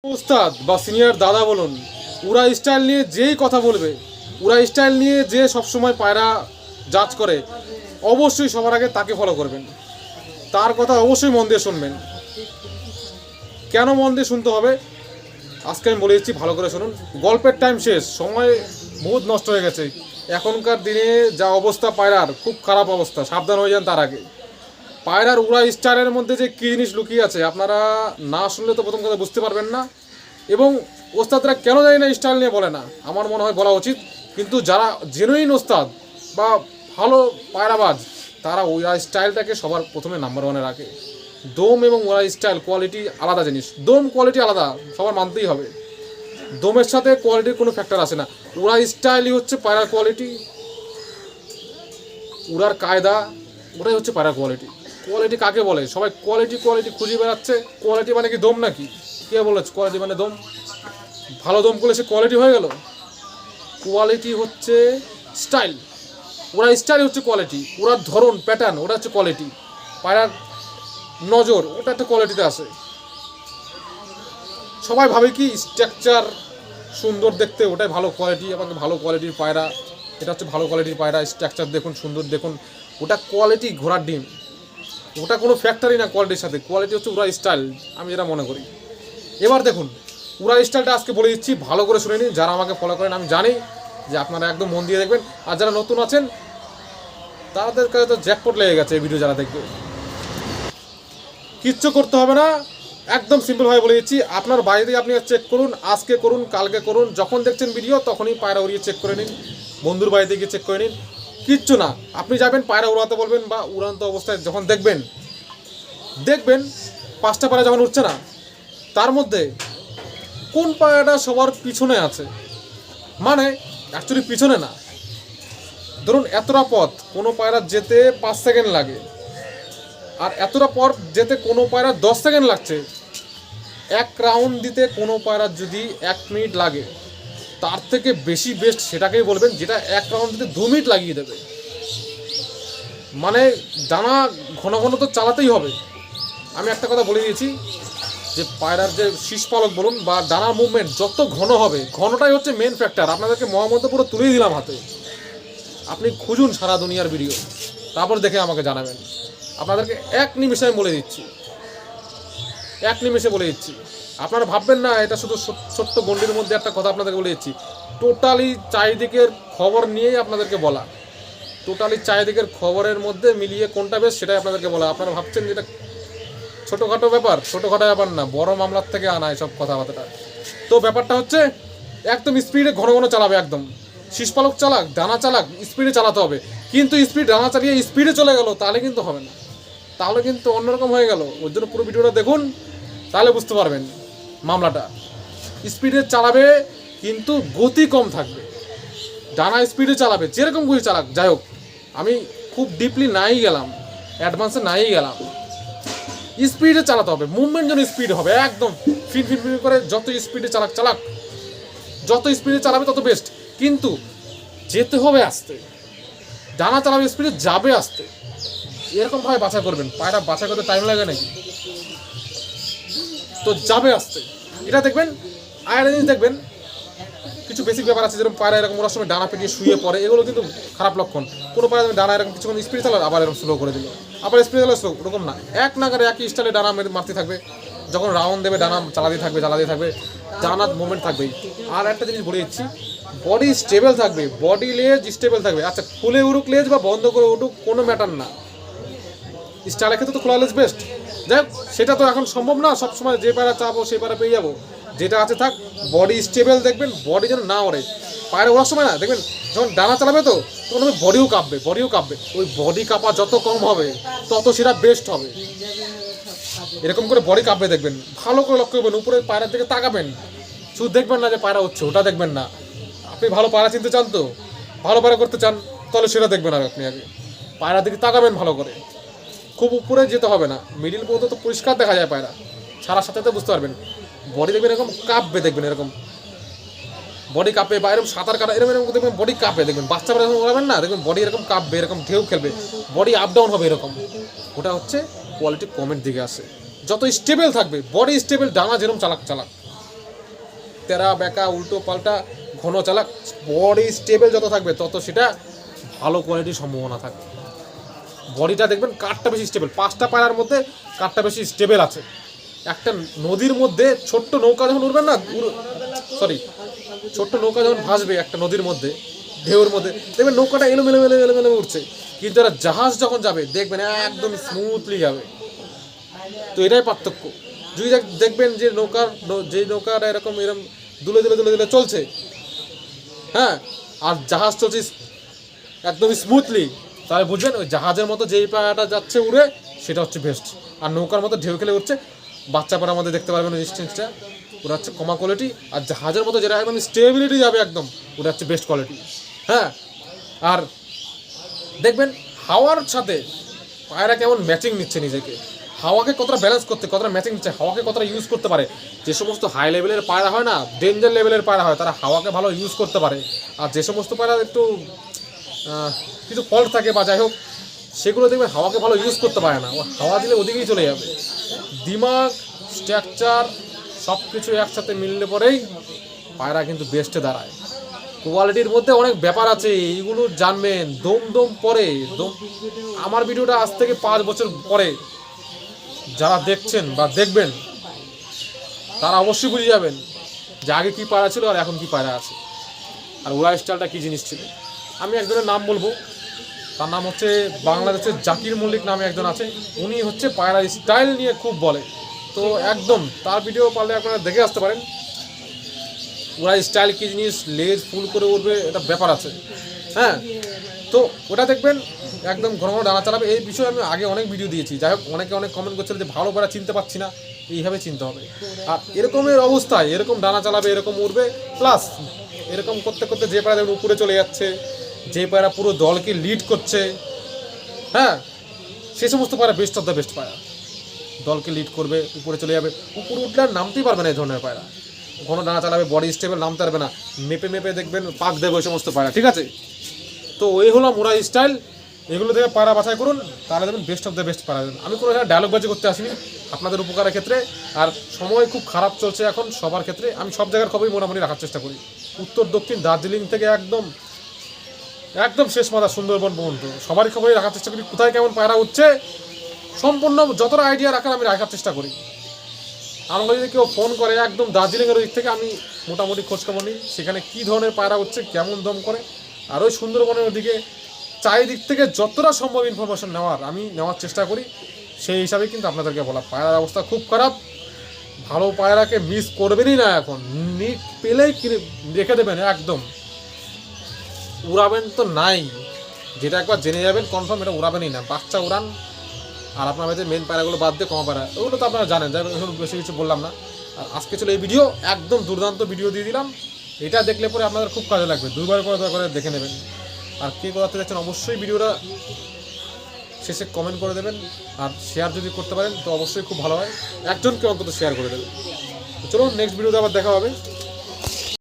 উস্তাদ বা সিনিয়র দাদা বলুন, উড়া স্টাইল নিয়ে যেই কথা বলবে, উড়া স্টাইল নিয়ে যে সবসময় পায়রা জাজ করে, অবশ্যই সবার আগে তাকে ফলো করবেন। তার কথা অবশ্যই মন দিয়ে শুনবেন। কেন মন দিয়ে শুনতে হবে আজকে আমি বলে দিচ্ছি, ভালো করে শুনুন। গল্পের টাইম শেষ, সময় বহুত নষ্ট হয়ে গেছে। এখনকার দিনে যা অবস্থা পায়রার, খুব খারাপ অবস্থা, সাবধান হয়ে যান তার আগে। পায়রার উড়া স্টাইলের মধ্যে যে কী জিনিস লুকিয়ে আছে আপনারা না শুনলে তো প্রথম কথা বুঝতে পারবেন না, এবং ওস্তাদরা কেন জানি না স্টাইল নিয়ে বলে না, আমার মনে হয় বলা উচিত। কিন্তু যারা জেনুইন ওস্তাদ বা ভালো পায়রাবাজ, তারা উড়া স্টাইলটাকে সবার প্রথমে নাম্বার ওয়ানে রাখে। দম এবং উড়া স্টাইল কোয়ালিটি আলাদা জিনিস, দম কোয়ালিটি আলাদা, সবার মানতেই হবে। দমের সাথে কোয়ালিটির কোনো ফ্যাক্টর আসে না। উড়া স্টাইলই হচ্ছে পায়রার কোয়ালিটি, উড়ার কায়দা, ওটাই হচ্ছে পায়রার কোয়ালিটি। কোয়ালিটি কাকে বলে? সবাই কোয়ালিটি কোয়ালিটি খুঁজে বেড়াচ্ছে। কোয়ালিটি মানে কি দম নাকি? কে বলেছে কোয়ালিটি মানে দম? ভালো দম করলে সে কোয়ালিটি হয়ে গেল? কোয়ালিটি হচ্ছে স্টাইল, ওরা স্টাইল হচ্ছে কোয়ালিটি। ওরার ধরন, প্যাটার্ন, ওটা হচ্ছে কোয়ালিটি। পায়রার নজর, ওটা একটা কোয়ালিটিতে আসে। সবাই ভাবে কি স্ট্রাকচার সুন্দর দেখতে, ওটাই ভালো কোয়ালিটি, আমাকে ভালো কোয়ালিটির পায়রা, এটা হচ্ছে ভালো কোয়ালিটির পায়রা। স্ট্রাকচার দেখুন, সুন্দর দেখুন, ওটা কোয়ালিটি, ঘোড়ার ডিম। ওটা কোনো ফ্যাক্টরি না কোয়ালিটির সাথে। কোয়ালিটি হচ্ছে উড়া স্টাইল, আমি যেটা মনে করি। এবার দেখুন, উড়া স্টাইলটা আজকে বলে দিচ্ছি, ভালো করে শুনে নিন। যারা আমাকে ফলো করেন আমি জানি যে আপনারা একদম মন দিয়ে দেখবেন। আর যারা নতুন আছেন তাদের কাছে তো জ্যাকপট লেগে গেছে এই ভিডিও যারা দেখবে। কিচ্ছু করতে হবে না, একদম সিম্পলভাবে বলে দিচ্ছি। আপনার বাড়িতে আপনি চেক করুন, আজকে করুন, কালকে করুন, যখন দেখছেন ভিডিও তখনই পায়রা উড়িয়ে চেক করে নিন। বন্ধুর বাড়িতে গিয়ে চেক করে নিন, কিচ্ছু না। আপনি যাবেন পায়রা উড়াতে বলবেন, বা উড়ান্ত অবস্থায় যখন দেখবেন 5টা পায়রা যখন উঠছে না, তার মধ্যে কোন পায়রাটা সবার পিছনে আছে, মানে অ্যাকচুয়ালি পিছনে না। ধরুন এতটা পথ কোনো পায়রা যেতে 5 সেকেন্ড লাগে, আর এতটা পর যেতে কোনো পায়রা 10 সেকেন্ড লাগছে। এক রাউন্ড দিতে কোনো পায়রার যদি 1 মিনিট লাগে, তার থেকে বেশি বেস্ট সেটাকেই বলবেন যেটা 1 রাউন্ড দিতে 2 মিনিট লাগিয়ে দেবে। মানে ডানা ঘন ঘন তো চালাতেই হবে। আমি একটা কথা বলে দিয়েছি যে পায়রার যে শীষ পালক বলুন বা ডানার মুভমেন্ট যত ঘন হবে, ঘনটাই হচ্ছে মেন ফ্যাক্টর। আপনাদেরকে মহামন্ত্র পুরো তুলেই দিলাম হাতে, আপনি খুঁজুন সারা দুনিয়ার ভিডিও, তারপর দেখে আমাকে জানাবেন। আপনাদেরকে 1 নিমেষে আমি বলে দিচ্ছি, 1 নিমেষে বলে দিচ্ছি। আপনারা ভাববেন না এটা শুধু ছোট্ট গণ্ডির মধ্যে একটা কথা আপনাদেরকে বলে দিচ্ছি। টোটালি চারিদিকের খবর নিয়েই আপনাদেরকে বলা, টোটালি চারিদিকের খবরের মধ্যে মিলিয়ে কোনটা বেশ সেটাই আপনাদেরকে বলা। আপনারা ভাবছেন যেটা ছোটোখাটো ব্যাপার, ছোটোখাটো ব্যাপার না, বড় মামলার থেকে আনা এসব কথাবার্তা। তো ব্যাপারটা হচ্ছে একদম স্পিডে ঘন ঘন চালাবে, একদম শীষপালক চালাক, ডানা চালাক, স্পিডে চালাতে হবে। কিন্তু স্পিড ডানা চালিয়ে স্পিডে চলে গেল তাহলে কিন্তু হবে না, তাহলে কিন্তু অন্যরকম হয়ে গেল। ওর জন্য পুরো ভিডিওটা দেখুন, তাহলে বুঝতে পারবেন মামলাটা। স্পিডে চালাবে কিন্তু গতি কম থাকবে, ডানা স্পিডে চালাবে, যেরকম গতি চালাক। যাই হোক, আমি খুব ডিপলি নাই গেলাম, অ্যাডভান্সে নাই গেলাম। স্পিডে চালাতে হবে, মুভমেন্ট যেন স্পিড হবে, একদম ফিন ফিন ফিন করে। যত স্পিডে চালাক চালাক, যত স্পিডে চালাবে তত বেস্ট। কিন্তু যেতে হবে আস্তে, ডানা চালাবে স্পিডে, যাবে আস্তে, এরকমভাবে বাছাই করবেন। পায়রা বাছাই করতে টাইম লাগে নাকি? তো যাবে আস্তে, এটা দেখবেন। আর জিনিস দেখবেন, কিছু বেসিক ব্যাপার আছে, যেরকম পায়রা এরকম ওরা সময় ডানা পেটিয়ে শুয়ে পড়ে, এগুলো কিন্তু খারাপ লক্ষণ। কোনো পায়রা ডানা এরকম কিছুক্ষণ স্পিড চালালো, আবার এরকম স্লো করে দিল, আবার স্পিড চালালো স্লো, ওরকম না। এক নাগারে একই স্টাইলে ডানা মারতে থাকবে, যখন রাউন্ড দেবে ডানা চালাতেই থাকবে, চালাতেই থাকবে, ডানার মুভমেন্ট থাকবেই। আর একটা জিনিস বলে দিচ্ছি, বডি স্টেবল থাকবে, বডি লেজ স্টেবল থাকবে। আচ্ছা, খুলে উড়ুক লেজ বা বন্ধ করে উঠুক, কোনো ম্যাটার না, স্টাইলের ক্ষেত্রে তো খোলা লেজ বেস্ট। যাই হোক, সেটা তো এখন সম্ভব না সবসময় যে পায়রা চাবো সেই পায়রা পেয়ে যাবো। যেটা আছে থাক, বডি স্টেবল দেখবেন, বডি যেন না ওড়ে। পায়রা ওড়ার সময় না দেখবেন, যখন ডানা চালাবে তো তখন হবে বডিও কাঁপবে, বডিও কাঁপবে। ওই বডি কাঁপা যত কম হবে তত সেটা বেস্ট হবে। এরকম করে বডি কাঁপবে দেখবেন, ভালো করে লক্ষ্য করবেন, উপরে পায়রার দিকে তাকাবেন। শুধু দেখবেন না যে পায়রা হচ্ছে, ওটা দেখবেন না। আপনি ভালো পায়রা চিনতে চান, তো ভালো পায়রা করতে চান, তাহলে সেটা দেখবেন। আর আপনি আগে পায়রার দিকে তাকাবেন ভালো করে, খুব উপরে যেতে হবে না, মিডিল পর্যন্ত তো পরিষ্কার দেখা যায় পায়রা, ছাড়ার সাথে সাথে বুঝতে পারবেন। বডি দেখবেন এরকম কাঁপবে, দেখবেন এরকম বডি কাঁপে, বা এরকম সাঁতার কাটা এরকম এরকম দেখবেন বডি কাঁপে, দেখবেন বাচ্চা এরকম ওড়াবেন না, দেখবেন বডি এরকম কাঁপবে, এরকম ঢেউ খেলবে, বডি আপ ডাউন হবে এরকম। ওটা হচ্ছে কোয়ালিটি কমের দিকে আসে। যত স্টেবল থাকবে বডি, স্টেবল, ডানা যেরকম চালাক চালাক, তেরা বেঁকা উল্টো পাল্টা ঘন চালাক, বডি স্টেবল যত থাকবে তত সেটা ভালো কোয়ালিটির সম্ভাবনা থাকবে। বডিটা দেখবেন কাঠটা বেশি স্টেবল, 5টা পায়রার মধ্যে কাঠটা বেশি স্টেবল আছে। একটা নদীর মধ্যে ছোট্ট নৌকা যখন উঠবেন না, ছোট্ট নৌকা যখন ভাসবে একটা নদীর মধ্যে ঢেউর মধ্যে, দেখবেন নৌকাটা এলোমেলো উঠছে, কিন্তু একটা জাহাজ যখন যাবে দেখবেন একদম স্মুথলি যাবে। তো এটাই পার্থক্য। যদি দেখবেন যে নৌকাটা এরকম দুলে চলছে, হ্যাঁ, আর জাহাজ চলছে একদম স্মুথলি, তাহলে বুঝবেন ওই জাহাজের মতো যেই পায়রাটা যাচ্ছে উড়ে সেটা হচ্ছে বেস্ট। আর নৌকার মতো ঢেউ খেলে উঠছে, বাচ্চা পায়রার মধ্যে দেখতে পারবেন ওই ডিস্টেন্সটা, ওটা হচ্ছে কমা কোয়ালিটি। আর জাহাজের মতো যেটা একদম স্টেবিলিটি যাবে একদম, ওটা হচ্ছে বেস্ট কোয়ালিটি। হ্যাঁ, আর দেখবেন হাওয়ার সাথে পায়রা কেমন ম্যাচিং নিচ্ছে নিজেকে, হাওয়াকে কতটা ব্যালেন্স করতে, কতটা ম্যাচিং নিচ্ছে, হাওয়াকে কতটা ইউজ করতে পারে। যে সমস্ত হাই লেভেলের পায়রা হয় না, ডেঞ্জার লেভেলের পায়রা হয়, তারা হাওয়াকে ভালো ইউজ করতে পারে। আর যে সমস্ত পায়রা একটু কিছু ফল্ট থাকে বা যাই হোক, সেগুলো দেখবেন হাওয়াকে ভালো ইউজ করতে পারে না, ও হাওয়া দিলে ওদিকেই চলে যাবে। দিমাগ, স্ট্রাকচার সব কিছু একসাথে মিললে পরেই পায়রা কিন্তু বেস্টে দাঁড়ায়। কোয়ালিটির মধ্যে অনেক ব্যাপার আছে, এইগুলো জানবেন দম পরে। আমার ভিডিওটা আজ থেকে 5 বছর পরে যারা দেখছেন বা দেখবেন, তারা অবশ্যই বুঝে যাবেন যে আগে কী পায়রা ছিল আর এখন কী পায়রা আছে, আর উড়া স্টাইলটা কী জিনিস ছিল। আমি একজনের নাম বলবো, তার নাম হচ্ছে বাংলাদেশের জাকির মল্লিক নামে একজন আছে, উনি হচ্ছে পায়রা স্টাইল নিয়ে খুব বলে। তো একদম তার ভিডিও পারলে আপনারা দেখে আসতে পারেন। ওরা স্টাইল কী জিনিস, লেজ ফুল করে উঠবে, এটা ব্যাপার আছে। হ্যাঁ, তো ওটা দেখবেন একদম ঘন ডানা চালাবে। এই বিষয়ে আমি আগে অনেক ভিডিও দিয়েছি। যাই হোক, অনেকে কমেন্ট করছিল যে ভালো পায়রা চিনতে পারছি না, এইভাবে চিনতে হবে। আর এরকমের অবস্থায় এরকম ডানা চালাবে, এরকম উঠবে, প্লাস এরকম করতে করতে যে পায়রা দেখুন উপরে চলে যাচ্ছে, যে পায়রা পুরো দলকে লিড করছে, হ্যাঁ, সে সমস্ত পায়রা বেস্ট অফ দ্য বেস্ট পায়রা। দলকে লিড করবে, উপরে চলে যাবে, উপরে উঠলে আর নামতেই পারবে না এই ধরনের পায়রা। ঘন ডানা চালাবে, বডি স্টেবল, নামতে পারবে না, মেপে দেখবেন পাক দেবে ওই সমস্ত পায়রা। ঠিক আছে, তো ওই হলো মোরা স্টাইল। এগুলো থেকে পায়রা বাছাই করুন, তাহলে দেবেন বেস্ট অফ দ্য বেস্ট পায়রা দেবেন। আমি কোনো এখানে ডায়লগ বাজি করতে আসিনি, আপনাদের উপকারের ক্ষেত্রে। আর সময় খুব খারাপ চলছে এখন সবার ক্ষেত্রে, আমি সব জায়গার খবরই মোটামুটি রাখার চেষ্টা করি, উত্তর দক্ষিণ দার্জিলিং থেকে একদম শেষ মাথা সুন্দরবন পর্যন্ত সবারই খবরই রাখার চেষ্টা করি। কোথায় কেমন পায়রা উঠছে সম্পূর্ণ যতটা আইডিয়া রাখার আমি রাখার চেষ্টা করি। আমাকে যদি কেউ ফোন করে একদম দার্জিলিংয়ের দিক থেকে, আমি মোটামুটি খোঁজখবর নিই সেখানে কী ধরনের পায়রা উঠছে, কেমন দম করে। আর ওই সুন্দরবনের ওদিকে চারিদিক থেকে যতটা সম্ভব ইনফরমেশন আমি নেওয়ার চেষ্টা করি। সেই হিসাবে কিন্তু আপনাদেরকে বলা, পায়রার অবস্থা খুব খারাপ, ভালো পায়রাকে মিস করবেনই না। এখন পেলেই রেখে দেবেন, একদম উড়াবেন তো নাই, যেটা একবার জেনে যাবেন কনফার্ম, এটা উড়াবেনই না। বাচ্চা উড়ান, আর আপনার বাড়িতে মেন পায়রাগুলো বাদ দিয়ে কমা পায়রা, ওগুলো তো আপনারা জানেন, যাই বেশি কিছু বললাম না। আর আজকে চলে এই ভিডিও, একদম দুর্দান্ত ভিডিও দিয়ে দিলাম। এটা দেখলে পরে আপনাদের খুব কাজে লাগবে, 2বার করে দেখে নেবেন। আর কে করাতে যাচ্ছেন অবশ্যই ভিডিওটা শেষে কমেন্ট করে দেবেন, আর শেয়ার যদি করতে পারেন তো অবশ্যই খুব ভালো হয়, একজনকে অন্তত শেয়ার করে দেবেন। চলুন নেক্সট ভিডিওতে আবার দেখা হবে।